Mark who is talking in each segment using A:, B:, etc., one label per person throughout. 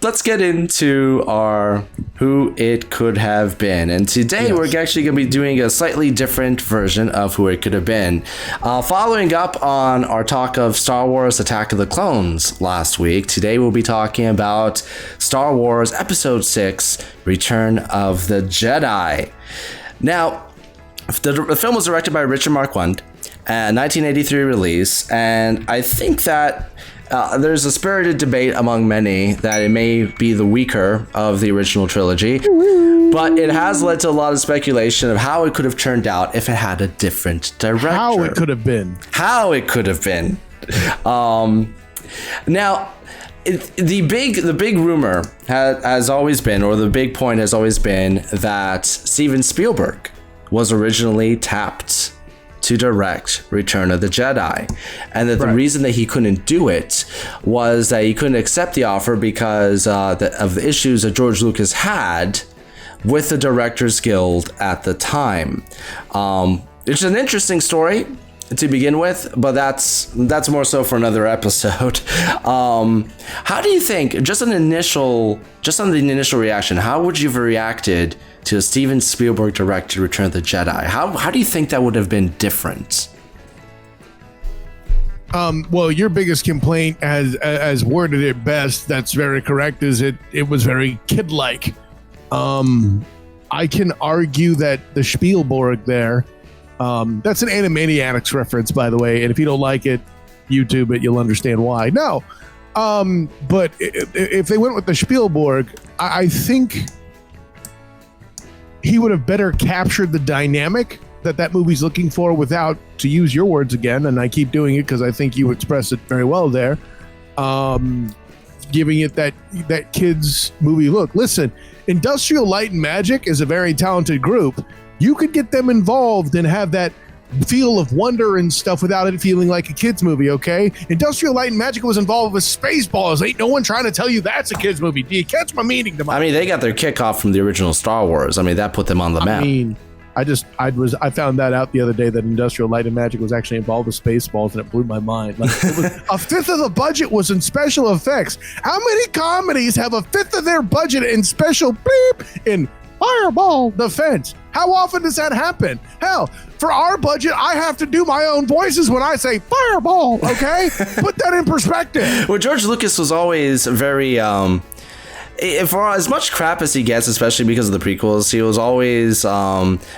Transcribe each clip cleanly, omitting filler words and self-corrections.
A: let's get into our who it could have been. And today we're actually going to be doing a slightly different version of who it could have been. Following up on our talk of Star Wars Attack of the Clones last week, today we'll be talking about Star Wars Episode 6, Return of the Jedi. Now, the film was directed by Richard Marquand, 1983 release, and I think that there's a spirited debate among many that it may be the weaker of the original trilogy, but it has led to a lot of speculation of how it could have turned out if it had a different director.
B: How it could have been.
A: Now, the big rumor has always been, or the big point has always been, that Steven Spielberg was originally tapped to direct Return of the Jedi, and that the reason that he couldn't do it was that he couldn't accept the offer because of the issues that George Lucas had with the Directors Guild at the time. It's an interesting story to begin with, but that's more so for another episode. How do you think, just on the initial reaction, how would you have reacted to a Steven Spielberg directed Return of the Jedi? How do you think that would have been different?
B: Well, your biggest complaint, as worded it best, that's very correct, is it was very kid-like. I can argue that the Spielberg there, that's an Animaniacs reference, by the way, and if you don't like it, YouTube it, you'll understand why. No, but if they went with the Spielberg, I think he would have better captured the dynamic that movie's looking for without, to use your words again, and I keep doing it because I think you expressed it very well there, giving it that kids movie look. Listen, Industrial Light and Magic is a very talented group. You could get them involved and have that feel of wonder and stuff without it feeling like a kid's movie, okay? Industrial Light and Magic was involved with Spaceballs. Ain't no one trying to tell you that's a kid's movie. Do you catch my meaning?
A: I mean, they got their kickoff from the original Star Wars. I mean, that put them on the map.
B: I mean, I found that out the other day, that Industrial Light and Magic was actually involved with Spaceballs, and it blew my mind. Like, it was, a fifth of the budget was in special effects. How many comedies have a fifth of their budget in special beep in Fireball Defense? How often does that happen? Hell, for our budget, I have to do my own voices when I say Fireball, okay? Put that in perspective.
A: Well, George Lucas was always very, for as much crap as he gets, especially because of the prequels, he was always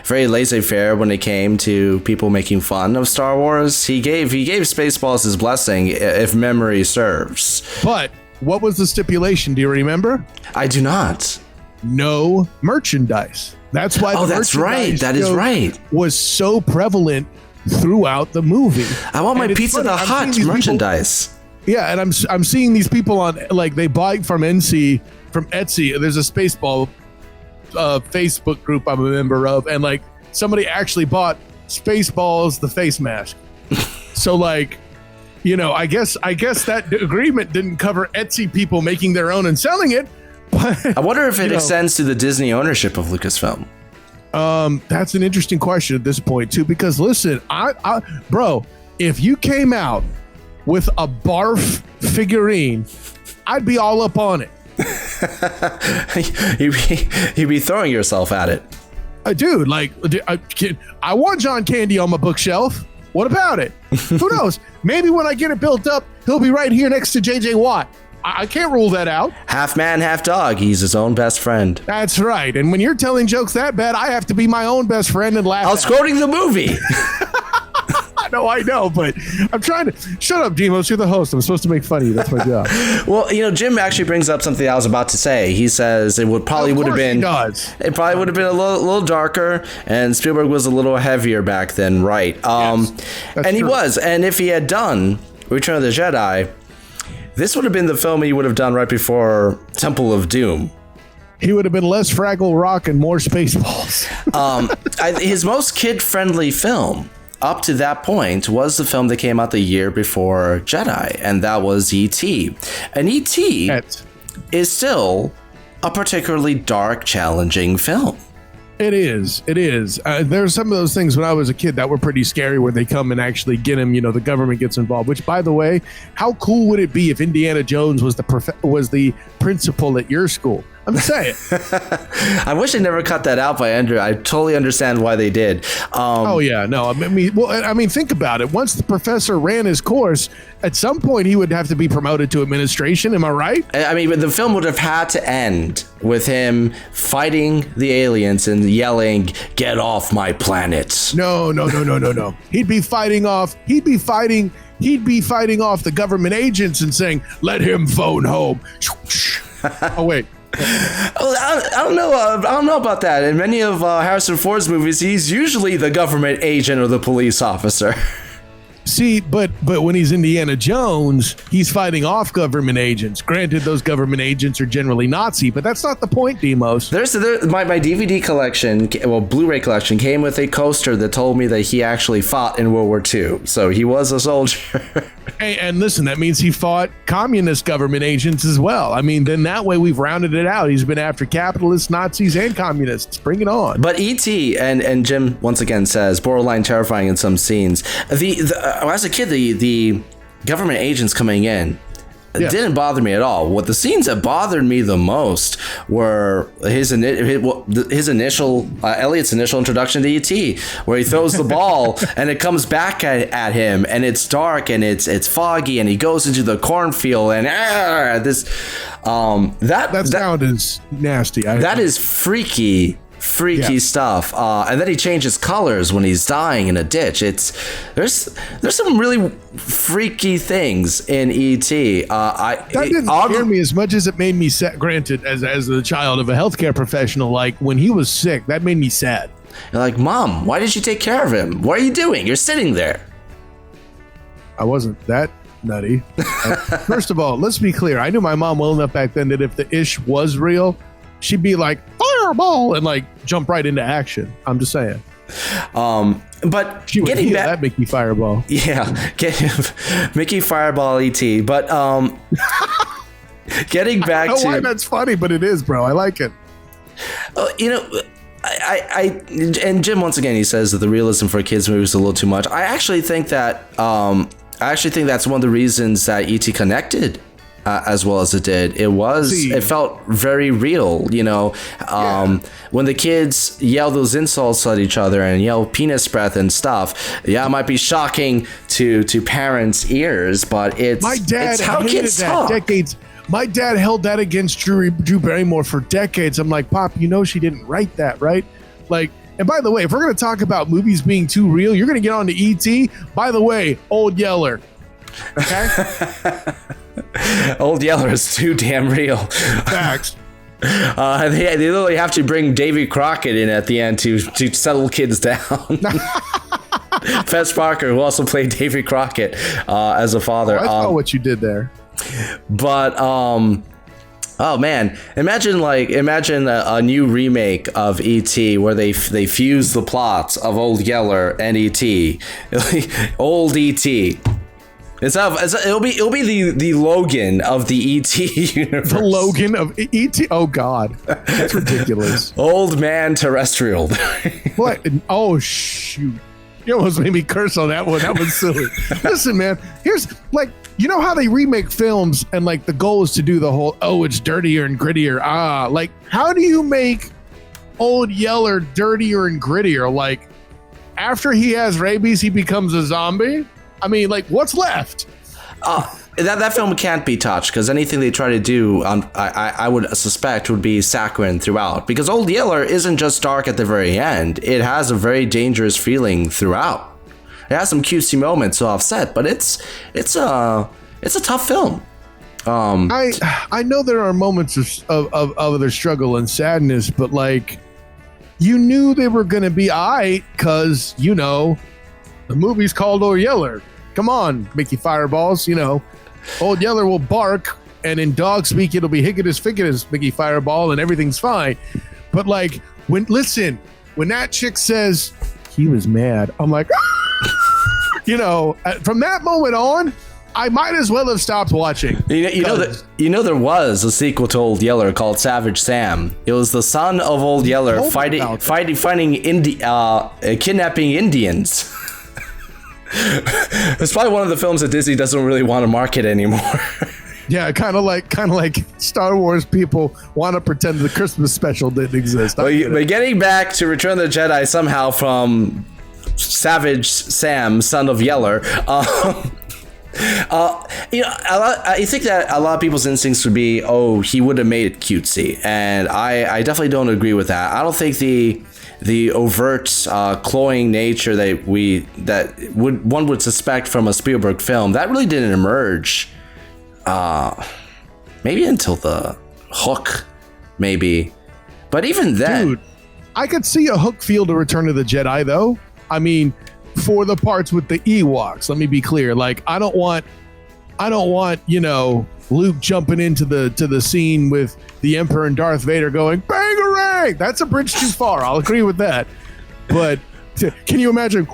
A: very laissez-faire when it came to people making fun of Star Wars. He gave Spaceballs his blessing, if memory serves.
B: But what was the stipulation? Do you remember?
A: I do not.
B: No merchandise. That's why.
A: That's right. That is right.
B: Was so prevalent throughout the movie.
A: I want my Pizza the Hut merchandise.
B: Yeah, and I'm seeing these people on, like, they buy from Etsy. There's a Spaceball Facebook group I'm a member of, and like somebody actually bought Spaceballs the face mask. So, like, you know, I guess that agreement didn't cover Etsy people making their own and selling it. But,
A: I wonder if it extends to the Disney ownership of Lucasfilm.
B: That's an interesting question at this point too, because listen, bro, if you came out with a barf figurine, I'd be all up on it.
A: You'd be throwing yourself at it.
B: Dude, like, I want John Candy on my bookshelf. What about it? Who knows? Maybe when I get it built up, he'll be right here next to JJ Watt. I can't rule that out.
A: Half man, half dog. He's his own best friend.
B: That's right. And when you're telling jokes that bad, I have to be my own best friend and laugh.
A: I was quoting the movie.
B: I know, but I'm trying to... Shut up, Demos. You're the host. I'm supposed to make fun of you. That's my job.
A: Well, you know, Jim actually brings up something I was about to say. He says it probably would have been a little darker, and Spielberg was a little heavier back then, right?
B: Yes,
A: and
B: true.
A: He was. And if he had done Return of the Jedi, this would have been the film he would have done right before Temple of Doom.
B: He would have been less Fraggle Rock and more Spaceballs.
A: His most kid-friendly film up to that point was the film that came out the year before Jedi, and that was E.T. And E.T. is still a particularly dark, challenging film.
B: It is. There's some of those things when I was a kid that were pretty scary where they come and actually get him, the government gets involved, which, by the way, how cool would it be if Indiana Jones was the principal at your school? I'm saying.
A: I wish they never cut that out by Andrew. I totally understand why they did.
B: Think about it. Once the professor ran his course, at some point he would have to be promoted to administration. Am I right?
A: I mean, but the film would have had to end with him fighting the aliens and yelling, "Get off my planet."
B: No. He'd be fighting off the government agents and saying, "Let him phone home." Oh, wait.
A: I don't know about that. In many of Harrison Ford's movies, he's usually the government agent or the police officer.
B: See, but when he's Indiana Jones, he's fighting off government agents. Granted, those government agents are generally Nazi, but that's not the point, Demos.
A: My DVD collection, Blu-ray collection, came with a coaster that told me that he actually fought in World War II. So he was a soldier.
B: Hey, and listen, that means he fought communist government agents as well. I mean, then that way we've rounded it out. He's been after capitalists, Nazis, and communists. Bring it on.
A: But E.T. and Jim once again says borderline terrifying in some scenes. As a kid, the government agents coming in didn't bother me at all. What the scenes that bothered me the most were his initial Elliot's initial introduction to E.T., where he throws the ball and it comes back at him, and it's dark and it's foggy, and he goes into the cornfield and that
B: sound is nasty.
A: That is freaky stuff, and then he changes colors when he's dying in a ditch. There's some really freaky things in E.T.
B: That didn't scare me as much as it made me sad. Granted, as the child of a healthcare professional, like when he was sick, that made me sad.
A: You're like, Mom, why did you take care of him? What are you doing? You're sitting there.
B: I wasn't that nutty. First of all, let's be clear. I knew my mom well enough back then that if the ish was real, she'd be like, fireball, and like jump right into action. I'm just saying.
A: But
B: she would
A: getting back,
B: that Mickey Fireball.
A: Yeah, Mickey Fireball E.T. But getting back
B: I don't know
A: to
B: why that's funny, but it is, bro. I like it.
A: And Jim once again, he says that the realism for a kids movie is a little too much. I actually think that's one of the reasons that E.T. connected as well as it did. It felt very real, when the kids yell those insults at each other and yell penis breath and stuff. Yeah, it might be shocking to parents' ears, but it's how kids talk.
B: Decades. My dad held that against Drew Barrymore for decades. I'm like, Pop, she didn't write that, right? Like, and by the way, if we're going to talk about movies being too real, you're going to get on to E.T. By the way, Old Yeller. Okay?
A: Old Yeller is too damn real.
B: Facts.
A: They literally have to bring Davy Crockett in at the end to settle kids down. Fess Parker, who also played Davy Crockett as a father.
B: I saw what you did there.
A: But oh man, imagine a new remake of E.T. where they fuse the plots of Old Yeller and E.T. Old E.T. It'll be the Logan of the E.T. universe.
B: The Logan of E.T. Oh God, that's ridiculous.
A: Old man terrestrial.
B: What? Oh shoot! You almost made me curse on that one. That was silly. Listen, man. Here's how they remake films and like the goal is to do the whole it's dirtier and grittier. How do you make Old Yeller dirtier and grittier? Like after he has rabies, he becomes a zombie. I mean, like, what's left?
A: That film can't be touched because anything they try to do, I would suspect, would be saccharine throughout. Because Old Yeller isn't just dark at the very end; it has a very dangerous feeling throughout. It has some cutesy moments to offset, but it's a tough film.
B: I know there are moments of their struggle and sadness, but like, you knew they were going to be because the movie's called Old Yeller. Come on, Mickey Fireballs. Old Yeller will bark, and in dog speak, it'll be hicketus ficketus, Mickey Fireball, and everything's fine. But like, when that chick says he was mad, I'm like, from that moment on, I might as well have stopped watching.
A: You know there was a sequel to Old Yeller called Savage Sam. It was the son of Old Yeller fighting kidnapping Indians. It's probably one of the films that Disney doesn't really want to market anymore.
B: Yeah, kind of like Star Wars people want to pretend the Christmas special didn't exist.
A: But getting back to Return of the Jedi somehow from Savage Sam, son of Yeller. I think that a lot of people's instincts would be, oh, he would have made it cutesy, and I definitely don't agree with that. I don't think the overt cloying nature that one would suspect from a Spielberg film that really didn't emerge. Maybe until the Hook, maybe, but even then,
B: dude, I could see a Hook feel to Return of the Jedi, though. I mean, for the parts with the Ewoks, let me be clear. Like, I don't want, Luke jumping into the scene with the Emperor and Darth Vader going bangarang. That's a bridge too far. I'll agree with that. But can you imagine?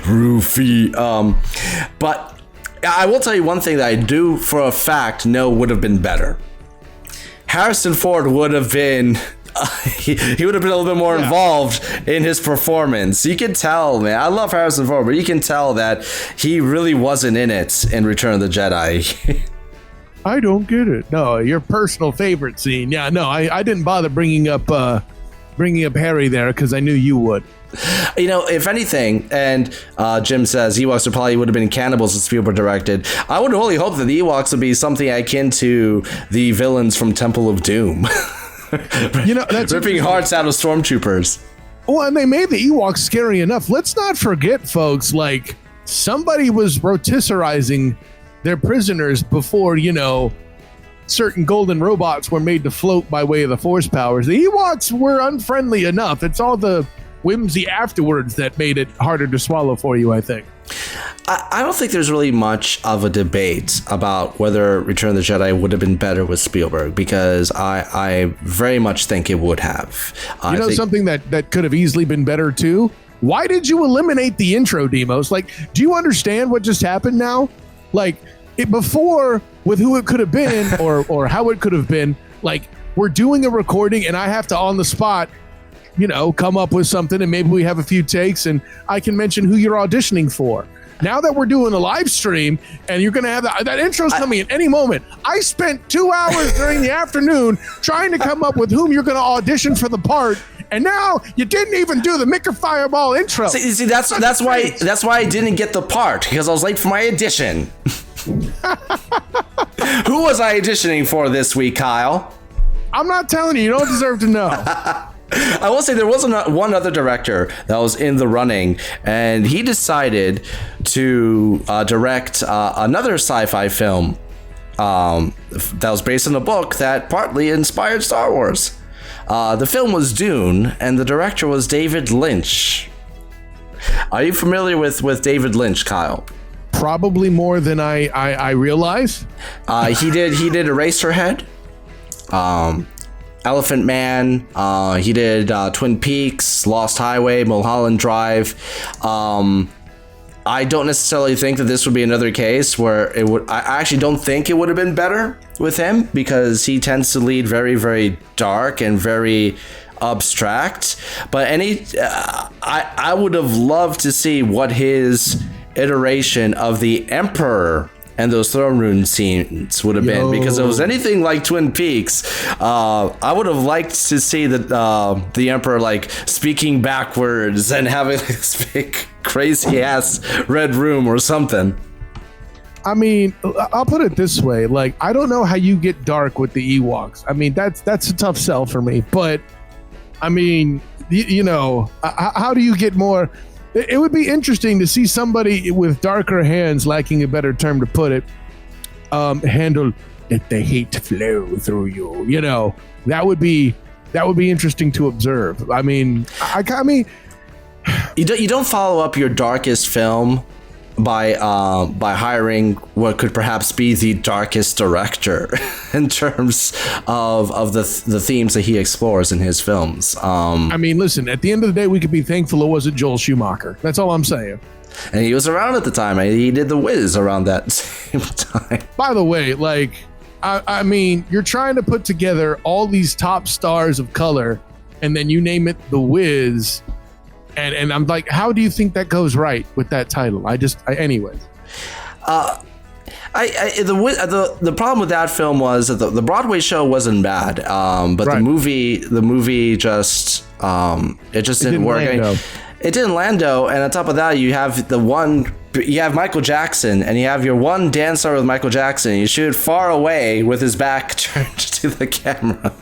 A: Roofy. But I will tell you one thing that I do for a fact know would have been better. Harrison Ford would have been he would have been a little bit more involved in his performance. You can tell, man. I love Harrison Ford, but you can tell that he really wasn't in it in Return of the Jedi.
B: I don't get it. No, your personal favorite scene. Yeah, no, I didn't bother bringing up Harry there because I knew you would.
A: If anything, and Jim says Ewoks probably would have been cannibals that Spielberg directed. I would only hope that the Ewoks would be something akin to the villains from Temple of Doom. That's ripping hearts out of stormtroopers.
B: Well, and they made the Ewoks scary enough. Let's not forget, folks, like somebody was rotisserizing their prisoners before, certain golden robots were made to float by way of the Force powers. The Ewoks were unfriendly enough. It's all the whimsy afterwards that made it harder to swallow for you, I think.
A: I don't think there's really much of a debate about whether Return of the Jedi would have been better with Spielberg, because I very much think it would have.
B: Something that could have easily been better too? Why did you eliminate the intro, Demos? Like, do you understand what just happened now? Like, before, with who it could have been or how it could have been, like, we're doing a recording and I have to on the spot come up with something, and maybe we have a few takes and I can mention who you're auditioning for. Now that we're doing a live stream and you're going to have that intro's coming at any moment. I spent 2 hours during the afternoon trying to come up with whom you're going to audition for the part, and now you didn't even do the Micker Fireball intro.
A: See, that's why I didn't get the part, because I was late for my audition. Who was I auditioning for this week, Kyle?
B: I'm not telling you. You don't deserve to know.
A: I will say there was one other director that was in the running, and he decided to direct another sci-fi film that was based on a book that partly inspired Star Wars. The film was Dune, and the director was David Lynch. Are you familiar with David Lynch, Kyle?
B: Probably more than I realize.
A: He did Eraserhead. Elephant Man, he did Twin Peaks, Lost Highway, Mulholland Drive. I don't necessarily think that this would be another case where it would. I actually don't think it would have been better with him, because he tends to lead very, very dark and very abstract. But I would have loved to see what his iteration of the Emperor and those throne room scenes would have been, because if it was anything like Twin Peaks, I would have liked to see the Emperor like speaking backwards and having this big crazy ass red room or something.
B: I mean, I'll put it this way: like, I don't know how you get dark with the Ewoks. I mean, that's a tough sell for me. But I mean, how do you get more? It would be interesting to see somebody with darker hands, lacking a better term to put it, handle let the hate flow through you. That would be interesting to observe. I mean, you
A: don't follow up your darkest film by hiring what could perhaps be the darkest director in terms of the themes that he explores in his films.
B: I mean, listen, at the end of the day, we could be thankful it wasn't Joel Schumacher. That's all I'm saying.
A: And he was around at the time. He did The Wiz around that same time.
B: By the way, like, I mean, you're trying to put together all these top stars of color, and then you name it The Wiz. And I'm like, how do you think that goes right with that title? Anyways.
A: The problem with that film was that the Broadway show wasn't bad, but right. the movie just it didn't work. It didn't land though, and on top of that, you have Michael Jackson, and you have your one dance star with Michael Jackson. You shoot far away with his back turned to the camera.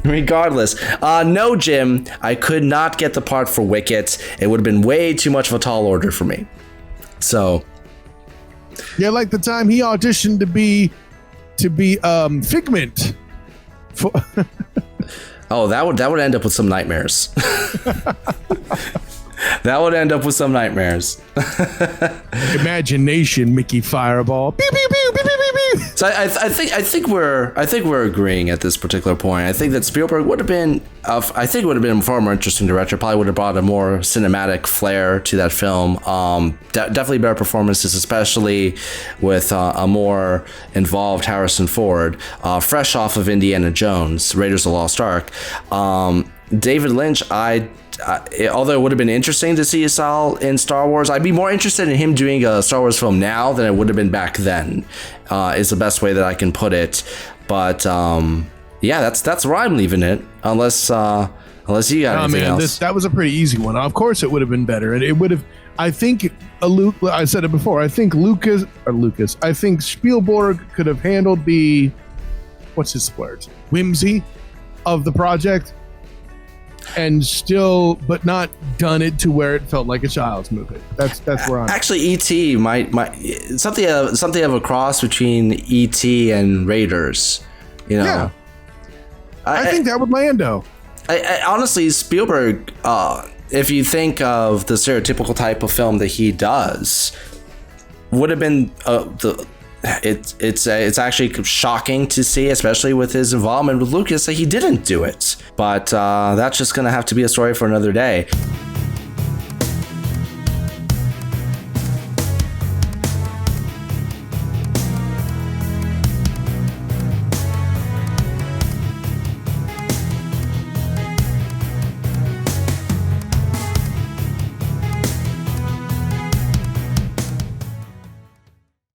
A: Regardless, no, Jim, I could not get the part for Wicket. It would have been way too much of a tall order for me. So,
B: yeah, like the time he auditioned to be Figment.
A: Oh, that would end up with some nightmares. That would end up with some nightmares.
B: Imagination, Mickey Fireball. Pew, pew, pew, pew, pew, pew.
A: So I think we're agreeing at this particular point. I think that Spielberg would have been a far more interesting director. Probably would have brought a more cinematic flair to that film. Definitely better performances, especially with a more involved Harrison Ford, fresh off of Indiana Jones, Raiders of the Lost Ark. David Lynch, although it would have been interesting to see his style in Star Wars, I'd be more interested in him doing a Star Wars film now than it would have been back then, is the best way that I can put it. But yeah, that's where I'm leaving it, unless you got anything else.
B: That was a pretty easy one. Of course it would have been better, and it would have, I think, I said it before, I think I think Spielberg could have handled the, what's his word, whimsy of the project, and still, but not done it to where it felt like a child's movie. That's where I'm
A: actually. E.T. might something of a cross between E.T. and Raiders. You know,
B: yeah. I think that would land though.
A: I honestly, Spielberg, if you think of the stereotypical type of film that he does, would have been it's actually shocking to see, especially with his involvement with Lucas, that he didn't do it. But that's just going to have to be a story for another day.